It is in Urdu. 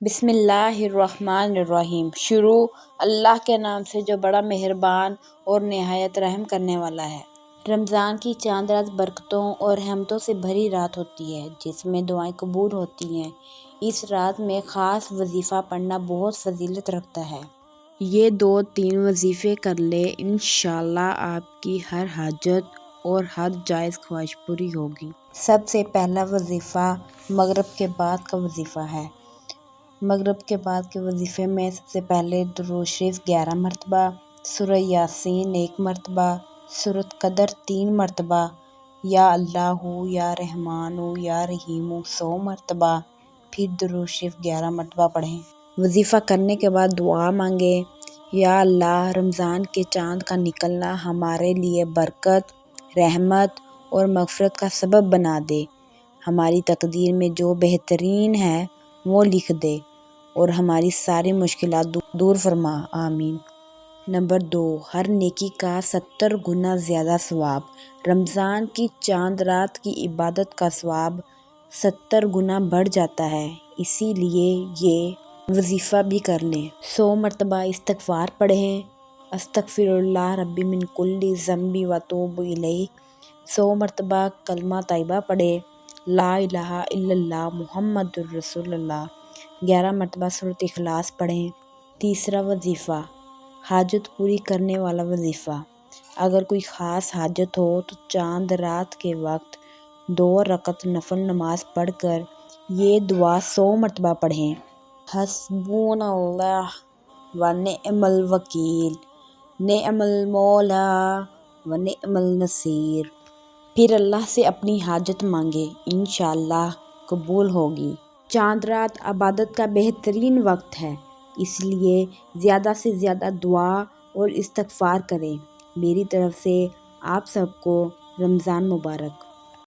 بسم اللہ الرحمن الرحیم۔ شروع اللہ کے نام سے جو بڑا مہربان اور نہایت رحم کرنے والا ہے۔ رمضان کی چاند رات برکتوں اور رحمتوں سے بھری رات ہوتی ہے جس میں دعائیں قبول ہوتی ہیں۔ اس رات میں خاص وظیفہ پڑھنا بہت فضیلت رکھتا ہے۔ یہ 2-3 وظیفے کر لیں، انشاءاللہ آپ کی ہر حاجت اور ہر جائز خواہش پوری ہوگی۔ سب سے پہلا وظیفہ مغرب کے بعد کا وظیفہ ہے۔ مغرب کے بعد کے وظیفے میں سب سے پہلے درود شریف 11 مرتبہ، سورہ یاسین 1 مرتبہ، سورۃ قدر 3 مرتبہ، یا اللہ یا رحمان یا رحیم 100 مرتبہ، پھر درود شریف 11 مرتبہ پڑھیں۔ وظیفہ کرنے کے بعد دعا مانگیں، یا اللہ رمضان کے چاند کا نکلنا ہمارے لیے برکت، رحمت اور مغفرت کا سبب بنا دے، ہماری تقدیر میں جو بہترین ہے وہ لکھ دے اور ہماری ساری مشکلات دور فرما، آمین۔ نمبر 2، ہر نیکی کا 70 گنا زیادہ ثواب۔ رمضان کی چاند رات کی عبادت کا ثواب 70 گنا بڑھ جاتا ہے، اسی لیے یہ وظیفہ بھی کر لیں۔ 100 مرتبہ استغفار پڑھیں، استغفر اللہ ربی من کل ذنب واتوب الیہ۔ 100 مرتبہ کلمہ طیبہ پڑھیں، لا الہ الا اللہ محمد رسول اللہ۔ 11 مرتبہ سورۃ اخلاص پڑھیں۔ تیسرا وظیفہ حاجت پوری کرنے والا وظیفہ۔ اگر کوئی خاص حاجت ہو تو چاند رات کے وقت 2 رکعت نفل نماز پڑھ کر یہ دعا 100 مرتبہ پڑھیں، حسبنا اللہ ونعم الوکیل، نعم المولا ونعم النصیر۔ پھر اللہ سے اپنی حاجت مانگیں، انشاءاللہ قبول ہوگی۔ چاند رات عبادت کا بہترین وقت ہے، اس لیے زیادہ سے زیادہ دعا اور استغفار کریں۔ میری طرف سے آپ سب کو رمضان مبارک۔